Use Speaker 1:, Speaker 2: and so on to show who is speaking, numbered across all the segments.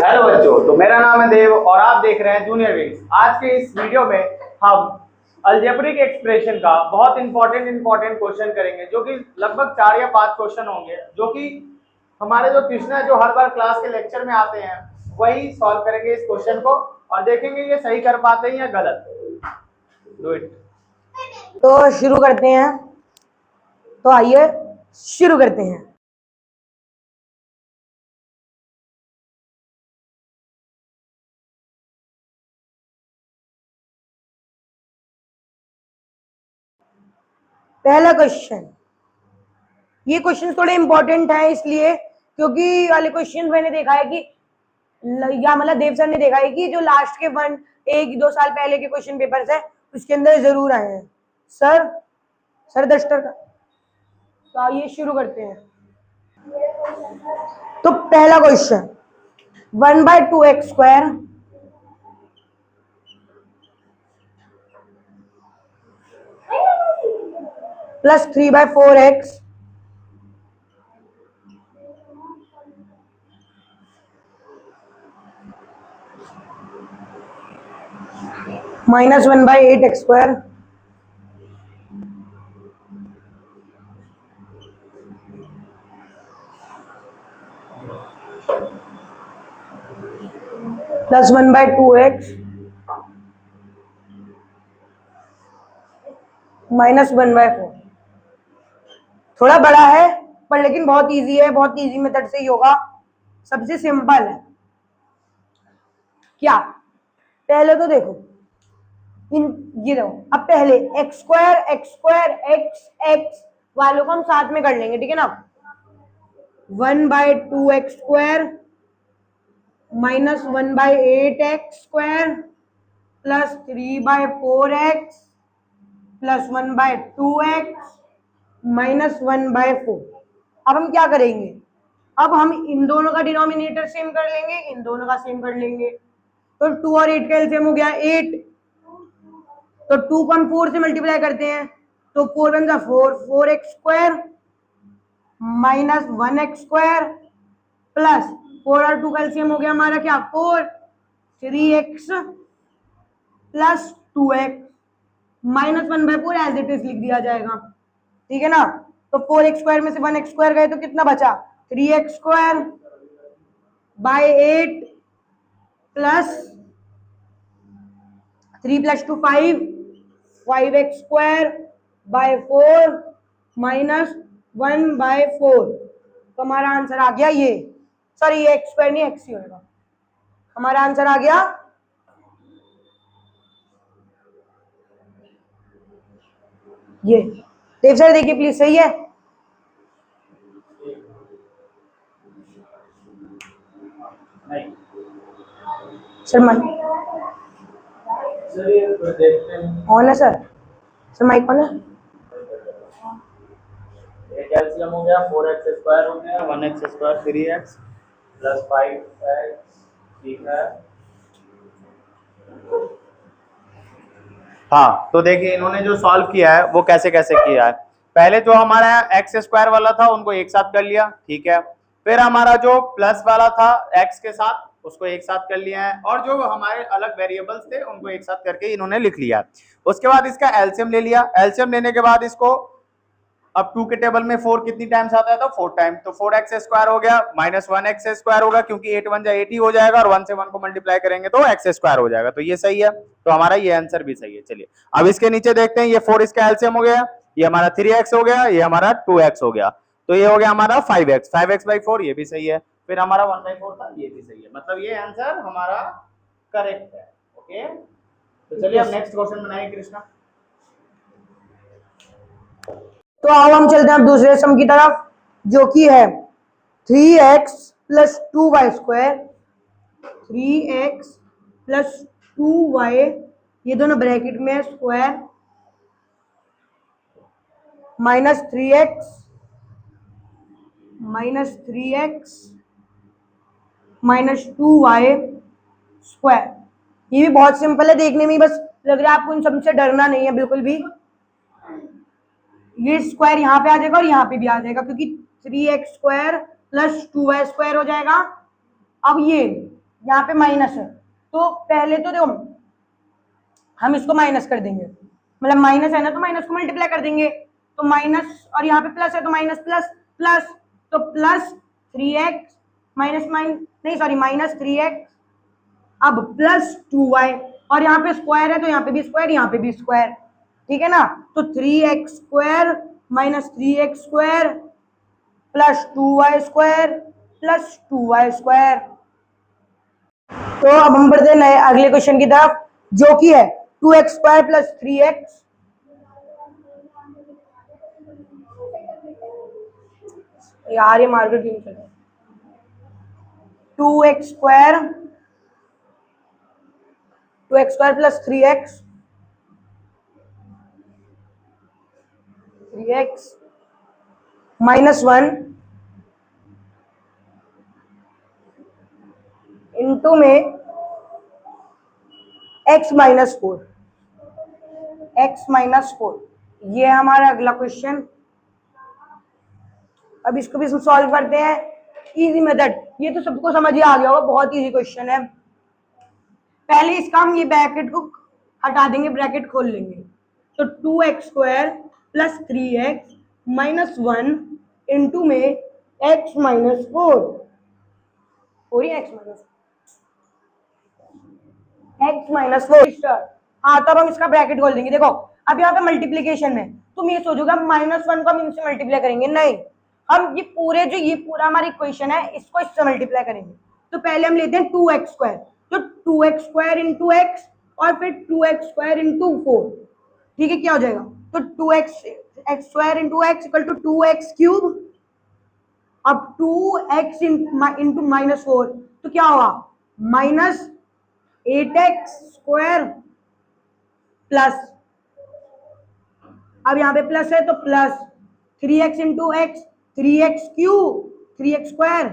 Speaker 1: Hello बच्चों, तो मेरा नाम है देव और आप देख रहे हैं जूनियर विंग्स। आज के इस वीडियो में हम अलजेब्रिक एक्सप्रेशन का बहुत इंपॉर्टेंट क्वेश्चन करेंगे, जो कि लगभग 4 या 5 क्वेश्चन होंगे, जो कि हमारे जो कृष्णा है, जो हर बार क्लास के लेक्चर में आते हैं, वही सॉल्व करेंगे इस क्वेश्चन को और देखेंगे ये सही कर पाते हैं या गलत। Do it.
Speaker 2: तो शुरू करते हैं। तो आइए शुरू करते हैं। पहला क्वेश्चन, ये क्वेश्चन थोड़े इंपॉर्टेंट है इसलिए क्योंकि वाले क्वेश्चन मैंने देखा है कि या मतलब देव सर ने देखा है कि जो लास्ट के 1-2 साल पहले के क्वेश्चन पेपर्स है उसके अंदर जरूर आए हैं। सर डस्टर का। तो आइए शुरू करते हैं। तो पहला question, 1/2x² plus 3/4x minus 1/8x² plus 1/2x minus 1/4। थोड़ा बड़ा है पर लेकिन बहुत इजी है, बहुत इजी मेथड से ही होगा, सबसे सिंपल है। क्या, पहले तो देखो इन ये देखो, अब पहले x² x वालों को हम साथ में कर लेंगे, ठीक है ना। 1/2x² minus 1/8x² plus 3/4x plus 1/2x minus 1/4। अब हम क्या करेंगे, अब हम इन दोनों का डिनोमिनेटर सेम कर लेंगे, इन दोनों का सेम कर लेंगे। तो 2 और 8 का एलसीएम हो गया 8। तो 2 को हम 4 से मल्टीप्लाई करते हैं तो 4 1 4 4x² माइनस 1x² प्लस 4 और 2 का एलसीएम हो गया हमारा क्या 4 3x plus 2x minus 1/4 as it is लिख दिया जाएगा, ठीक है ना। तो 4x² में से 1x² गए तो कितना बचा 3x² bye 8 plus 3 + 2 5 5x² bye 4 minus 1/4। तो हमारा आंसर आ गया ये, सॉरी ये x² नहीं x ही होगा। हमारा आंसर आ गया ये। देव सर देखिए प्लीज, सही है।
Speaker 1: नहीं
Speaker 2: सर माइक ऑन है सर माइक ऑन है।
Speaker 1: एक एलसीएम हो गया 4x² हो गया 1x² 3x प्लस 5x, ठीक है। हाँ, तो देखिए इन्होंने जो सॉल्व किया है वो कैसे कैसे किया है। पहले जो हमारा x² वाला था उनको एक साथ कर लिया, ठीक है। फिर हमारा जो प्लस वाला था x के साथ उसको एक साथ कर लिया है, और जो हमारे अलग वेरिएबल्स थे उनको एक साथ करके इन्होंने लिख लिया। उसके बाद इसका एलसीएम ले लिया। एलसीएम लेने के बाद इसको, अब 2 के टेबल में 4 कितनी टाइम्स आता है तो 4 टाइम, तो 4x² हो गया माइनस 1x² होगा, क्योंकि 8 1 जा 8 ही हो जाएगा और 1 से 1 को मल्टीप्लाई करेंगे तो x² हो जाएगा। तो ये सही है, तो हमारा ये आंसर भी सही है। चलिए अब इसके नीचे देखते हैं, ये 4 इसका एलसीएम हो गया, ये हमारा 3x हो गया, ये हमारा 2x हो गया, तो ये हो गया हमारा 5x 5x/4, ये भी सही है। फिर हमारा 1/4 था, ये भी सही है। मतलब ये आंसर हमारा करेक्ट है। ओके, तो चलिए अब नेक्स्ट क्वेश्चन बनाइए कृष्णा।
Speaker 2: तो अब हम चलते हैं अब दूसरे सम की तरफ, जो कि है 3x plus 2y², 3x plus 2y, ये दोनों ब्रैकेट में square, minus 3x minus 2y²। ये भी बहुत सिंपल है देखने में, बस लग रहा है आपको इन सबसे डरना नहीं है बिल्कुल भी। ये स्क्वायर यहाँ पे आ जाएगा और यहाँ पे भी आ जाएगा, क्योंकि 3x² प्लस 2y² हो जाएगा। अब ये यहाँ पे माइनस है, तो पहले तो देखो हम इसको माइनस कर देंगे, मतलब माइनस है ना तो माइनस को मल्टीप्लाई कर देंगे, तो माइनस, और यहाँ पे प्लस है तो माइनस प्लस प्लस, तो प्लस 3x माइनस नहीं सॉरी माइनस 3x, अब प्लस 2y, और यहाँ पे स्क्वायर है तो यहाँ पे भी स्क्वायर, यहाँ पे भी स्क्वायर, ठीक है ना, तो 3x square minus 3x square plus 2y square plus 2y square. तो अब हम बढ़ते हैं नए अगले क्वेश्चन की तरफ, जो कि है 2x स्क्वायर प्लस 3x, यार ये मार्केट क्यों चल रहा है, 2x square plus 3x minus 1 into में x माइनस 4, ये है हमारा अगला क्वेश्चन। अब इसको भी सॉल्व करते हैं, इजी मेथड, ये तो सबको समझ ही आ गया होगा, बहुत इजी क्वेश्चन है। पहले इसका हम ये ब्रैकेट को हटा देंगे, ब्रैकेट खोल लेंगे, तो 2x square plus 3x minus 1 into में x माइनस 4, और ये x माइनस 4। हाँ, तब हम इसका ब्रैकेट खोल देंगे। देखो अब यहाँ पे मल्टीप्लीकेशन है, तुम ये सोचोगे माइनस 1 को हम इनसे मल्टीप्लाई करेंगे, नहीं, हम ये पूरा हमारी इक्वेशन है इसको इससे मल्टीप्लाई करेंगे। तो पहले हम लेते हैं 2x स्क्वायर, तो 2x स्क्वायर इंटू एक्स और फिर 2x स्क्वायर इंटू 4, ठीक है, क्या हो जाएगा, तो 2x square into x equal to 2x cube, अब 2x इंटू माइनस 4, तो क्या होगा माइनस 8x स्क्वायर प्लस, अब यहाँ पे प्लस है तो plus 3x into x, 3x cube 3x square,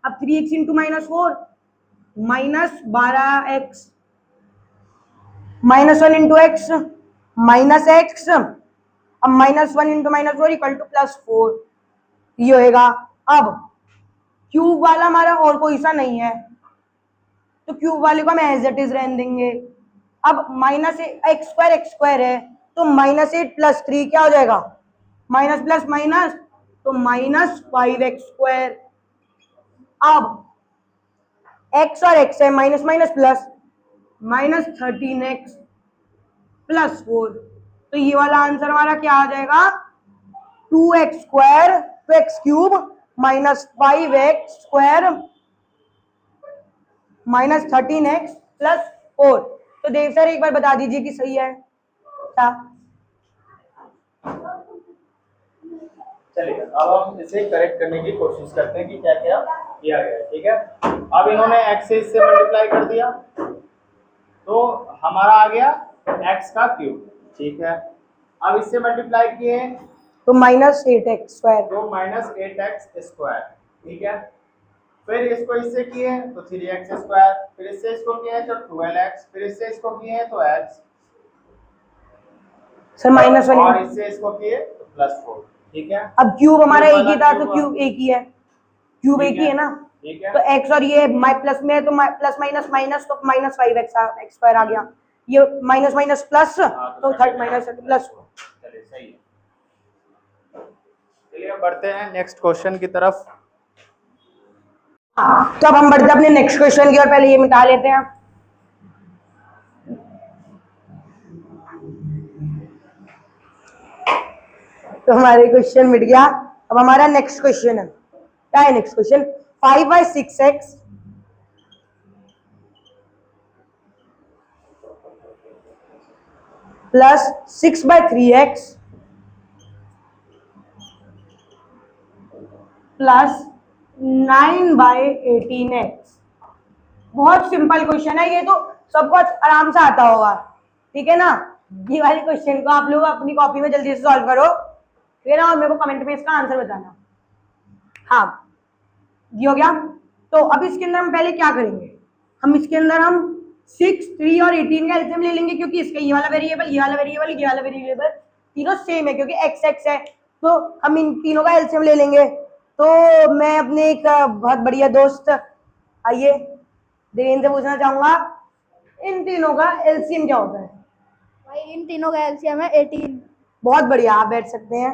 Speaker 2: अब 3x into minus 4 minus 12x, minus 1 into x minus x, अब minus 1 into minus 4 equal to plus 4, ये होएगा। अब क्यूब वाला हमारा और कोई सा नहीं है, तो क्यूब वाले को हम एज इट इज रहने देंगे। अब माइनस एक्स स्क्वायर है, तो माइनस 8 प्लस 3 क्या हो जाएगा, माइनस प्लस माइनस, तो माइनस 5x स्क्वायर। अब x और x है, minus minus plus, minus 13x plus 4, तो ये वाला आंसर हमारा क्या आ जाएगा, 2x square 2x cube minus 5x square minus 13x plus 4। तो देव सर एक बार बता दीजिए कि सही है क्या?
Speaker 1: चलिए अब हम इसे करेक्ट करने की कोशिश करते हैं कि क्या क्या किया गया है, ठीक है। अब इन्होंने x से इससे मल्टीप्लाई कर दिया, तो हमारा आ गया x का क्यूब, ठीक है। अब इससे मल्टीप्लाई किए
Speaker 2: तो माइनस 8x स्क्वायर,
Speaker 1: तो माइनस 8x स्क्वायर, ठीक है। फिर इसको इससे किए तो 3x स्क्वायर, फिर इससे इसको किए तो 12x, फिर इससे इसको किए तो x,
Speaker 2: सर माइनस 1,
Speaker 1: और इससे इसको किए तो प्लस 4, ठीक है।
Speaker 2: अब क्यूब हमारा एक ही था, तो क्यूब एक ही है, क्यूब एक ही है ना,
Speaker 1: ठीक है।
Speaker 2: तो x और ये प्लस में है तो प्लस माइनस माइनस, तो माइनस 5x स्क्वायर आ गया, ये माइनस माइनस प्लस, तो थर्ड माइनस प्लस।
Speaker 1: चलिए सही है। चलिए अब बढ़ते हैं नेक्स्ट क्वेश्चन की तरफ।
Speaker 2: तो अब हम बढ़ते हैं अपने नेक्स्ट क्वेश्चन की ओर, पहले ये मिटा लेते हैं। तो हमारे क्वेश्चन मिट गया। अब हमारा नेक्स्ट क्वेश्चन है, क्या है next question, 5/6x plus 6/3x plus 9/18x। बहुत सिंपल क्वेश्चन है ये, तो सबको आराम से आता होगा, ठीक है ना। ये वाले क्वेश्चन को आप लोग अपनी कॉपी में जल्दी से सॉल्व करो, फिर ना, और मेरे को कमेंट में इसका आंसर बताना। हाँ, ये हो गया। तो अब इसके अंदर हम पहले क्या करेंगे, हम इसके अंदर हम 6, 3 और 18 का एलसीएम ले लेंगे, क्योंकि इसका ये वाला वेरिएबल, ये वाला वेरिएबल, ये वाला वेरिएबल तीनों सेम है, क्योंकि x x है, तो हम इन तीनों का एलसीएम ले लेंगे। तो मैं अपने एक बहुत बढ़िया दोस्त, आइए, देवेंद्र से पूछना चाहूंगा इन तीनों का एलसीएम क्या होता है?
Speaker 3: भाई इन तीनों का एलसीएम है 18।
Speaker 2: बहुत बढ़िया, आप बैठ सकते हैं।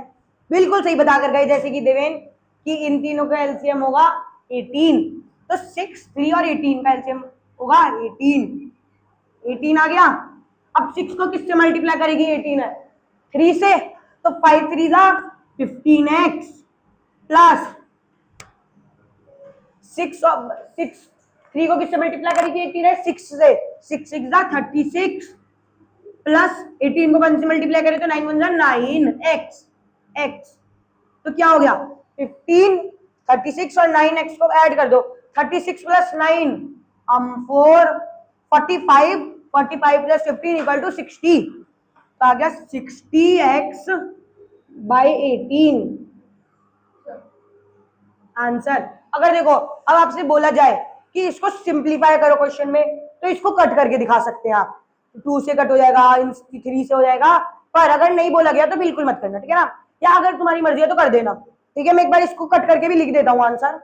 Speaker 2: बिल्कुल सही बता कर गए जैसे कि देवेंद्र कि इन तीनों का एलसीएम होगा 18। तो 6, 3 और 18 का एलसीएम होगा 18 आ गया। अब 6 को किससे मल्टीप्लाई करेगी? 18 है 3 से, तो 5 3 जा 15x प्लस 6 3 को किससे मल्टीप्लाई करेगी? 18 है 6 से, 6 6 जा 36 प्लस 18 को 1 से मल्टीप्लाई करें तो 9 1 जा 9x x। तो क्या हो गया? 15, 36 और 9x को ऐड कर दो, 36 प्लस 9 4 45, 45 प्लस 15 इक्वल टू 60। तो आ गया 60x बाई 18 आंसर। अगर देखो अब आपसे बोला जाए कि इसको सिंप्लीफाई करो क्वेश्चन में, तो इसको कट करके दिखा सकते हैं आप। 2 से कट हो जाएगा, 3 से हो जाएगा, पर अगर नहीं बोला गया तो बिल्कुल मत करना, ठीक है ना? या अगर तुम्हारी मर्जी है तो कर देना, ठीक है? मैं एक बार इसको कट करके भी लिख देता हूँ आंसर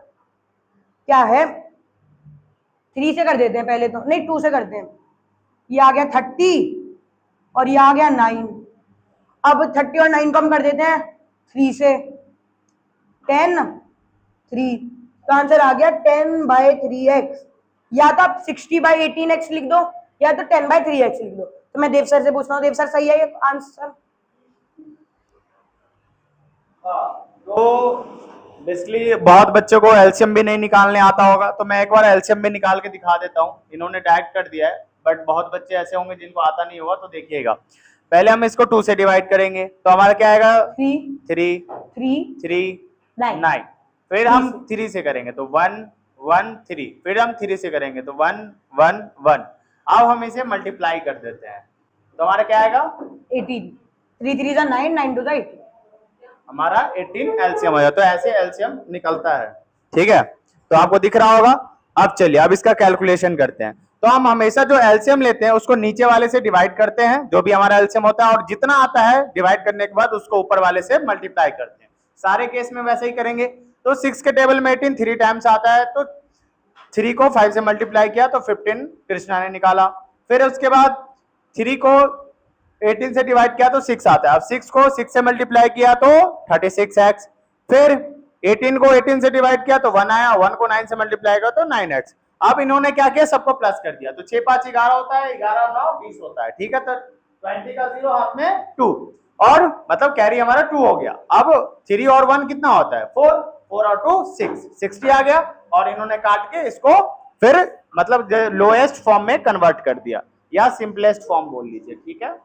Speaker 2: क्या है। 3 से कर देते हैं पहले, तो नहीं 2 से करते हैं। ये आ गया 30 और ये आ गया 9। अब 30 और 9 को हम कर देते हैं 3 से, 10 3, तो आंसर आ गया 10/3x। या तो आप 60/18x लिख दो या तो 10/3x लिख दो। तो मैं देव सर से पूछता हूँ, देव सर सही है ये आंसर?
Speaker 1: तो बेसिकली बहुत बच्चों को एलसीएम भी नहीं निकालने आता होगा, तो मैं एक बार एलसीएम भी निकाल के दिखा देता हूँ। इन्होंने डायरेक्ट कर दिया है, बट बहुत बच्चे ऐसे होंगे जिनको आता नहीं होगा, तो देखिएगा। पहले हम इसको 2 से डिवाइड करेंगे तो हमारा क्या आएगा? 3 9। फिर हम 3 से करेंगे तो 1 1 3। फिर हम 3 से करेंगे तो 1 1 1। अब हम इसे मल्टीप्लाई कर देते हैं तो हमारा क्या आएगा?
Speaker 2: 18। 3 3 जा 9, 9 2 जा 18।
Speaker 1: हमारा 18 एलसीएम आया। तो ऐसे एलसीएम निकलता है, ठीक है? तो आपको दिख रहा होगा। अब चलिए अब इसका कैलकुलेशन करते हैं। तो हम हमेशा जो एलसीएम लेते हैं उसको नीचे वाले से डिवाइड करते हैं, जो भी हमारा एलसीएम होता है, और जितना आता है डिवाइड करने के बाद उसको ऊपर वाले से मल्टीप्लाई करते हैं। सारे केस में वैसे ही करेंगे। तो 6 के टेबल में 18 3 टाइम्स आता है, तो 3 को 5 से मल्टीप्लाई किया तो 15 कृष्णा ने निकाला। फिर उसके बाद 3 को 18 से डिवाइड किया तो 6 आता है। अब 6 को 6 से मल्टीप्लाई किया तो 36x। फिर 18 को 18 से डिवाइड किया तो 1 आया, 1 को 9 से मल्टीप्लाई किया तो 9x। अब इन्होंने क्या किया? सबको प्लस कर दिया। तो 6 5 11 होता है, 11 9 20 होता है, ठीक है? तो 20 का 0 हाथ में 2, और मतलब कैरी हमारा 2 हो गया। अब 3 और 1 कितना होता है? 4, 4 और 2 6, 60 आ गया। और इन्होंने काट के इसको फिर मतलब लोएस्ट फॉर्म में कन्वर्ट कर दिया, या सिंपलेस्ट फॉर्म बोल लीजिए, ठीक है?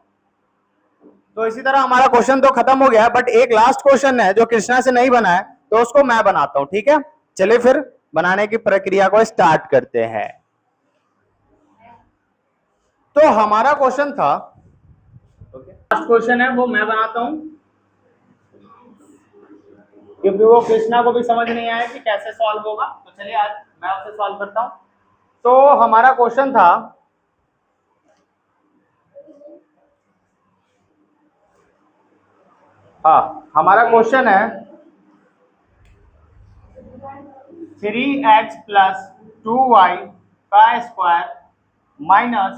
Speaker 1: तो इसी तरह हमारा क्वेश्चन तो खत्म हो गया, बट एक लास्ट क्वेश्चन है जो कृष्णा से नहीं बना है, तो उसको मैं बनाता हूं, ठीक है? चलिए फिर बनाने की प्रक्रिया को स्टार्ट करते हैं। तो हमारा क्वेश्चन था, लास्ट क्वेश्चन है वो मैं बनाता हूं, क्योंकि वो कृष्णा को भी समझ नहीं आया कि कैसे सॉल्व होगा। तो चलिए आज मैं उसे सॉल्व करता हूं। तो हमारा क्वेश्चन था, हाँ हमारा क्वेश्चन है 3x प्लस 2y का square minus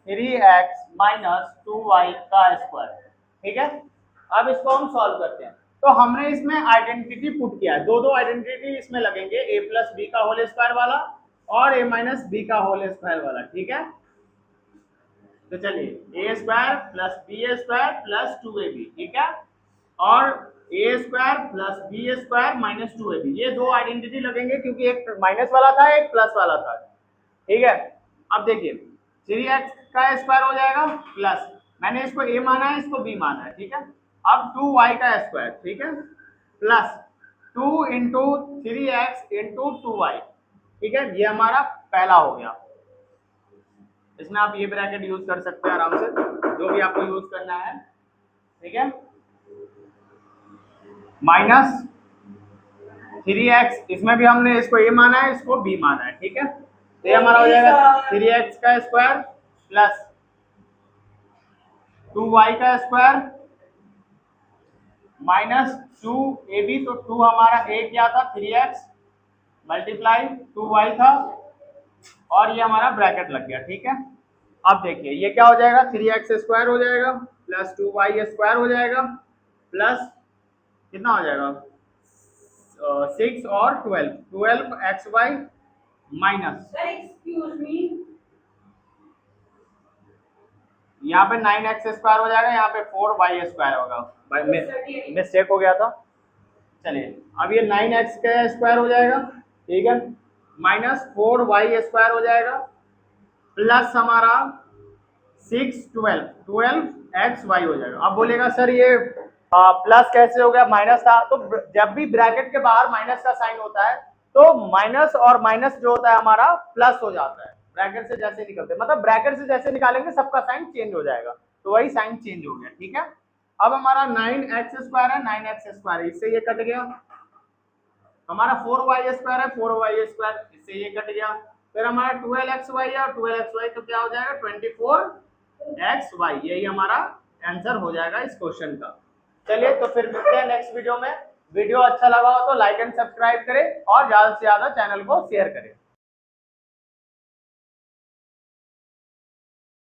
Speaker 1: 3x minus 2y का स्क्वायर, ठीक है? अब इसको हम सॉल्व करते हैं। तो हमने इसमें आइडेंटिटी पुट किया है, दो आइडेंटिटी इसमें लगेंगे, a प्लस बी का होल स्क्वायर वाला और a माइनस बी का होल स्क्वायर वाला, ठीक है? तो चलिए a square plus B square plus 2ab, ठीक है? और A square plus B square minus 2ab, ये दो आइडेंटिटी लगेंगे, क्योंकि एक माइनस वाला था एक प्लस वाला था, ठीक है? अब देखिए 3x का स्क्वायर हो जाएगा प्लस, मैंने इसको a माना है, इसको b माना है, ठीक है? अब 2y का स्क्वायर, ठीक है, plus 2 into 3x into 2y, ठीक है? ये हमारा पहला हो गया। इसमें आप ये ब्रैकेट यूज कर सकते हैं आराम से, जो भी आपको यूज करना है, ठीक है? माइनस 3x, इसमें भी हमने इसको a माना है, इसको b माना है, ठीक है? तो ये हमारा हो जाएगा 3x का स्क्वायर प्लस 2y का स्क्वायर माइनस 2ab। तो 2 हमारा a क्या था? 3x मल्टीप्लाई 2y था, और ये हमारा ब्रैकेट लग गया, ठीक है। अब देखिए ये क्या हो जाएगा, 3x² हो जाएगा प्लस 2y² हो जाएगा प्लस कितना हो जाएगा 6 और 12xy minus
Speaker 2: sir excuse me,
Speaker 1: यहाँ पे 9x² हो जाएगा, यहाँ पे 4y² होगा, मिस्टेक हो गया था। चलिए अब ये 9x² हो जाएगा, ठीक है, माइनस 4y² हो जाएगा प्लस हमारा 12xy हो जाएगा। अब बोलेगा सर ये प्लस कैसे हो गया, माइनस था। तो जब भी ब्रैकेट के बाहर माइनस का साइन होता है तो माइनस और माइनस जो होता है हमारा प्लस हो जाता है ब्रैकेट से जैसे निकलते हैं, मतलब ब्रैकेट से जैसे निकालेंगे सबका साइन चेंज हो जाएगा, तो वही साइन चेंज हो गया, ठीक है। अब हमारा 9x² है, 9x² इससे ये कट गया, हमारा 4y² है, 4y², इससे ये कट गया, फिर हमारा 12xy है और 12xy तो क्या हो जाएगा 24xy, यही हमारा आंसर हो जाएगा इस क्वेश्चन का। चलिए तो फिर मिलते हैं नेक्स्ट वीडियो में। वीडियो अच्छा लगा हो तो लाइक एंड सब्सक्राइब करें और ज्यादा से ज्यादा चैनल को शेयर करें।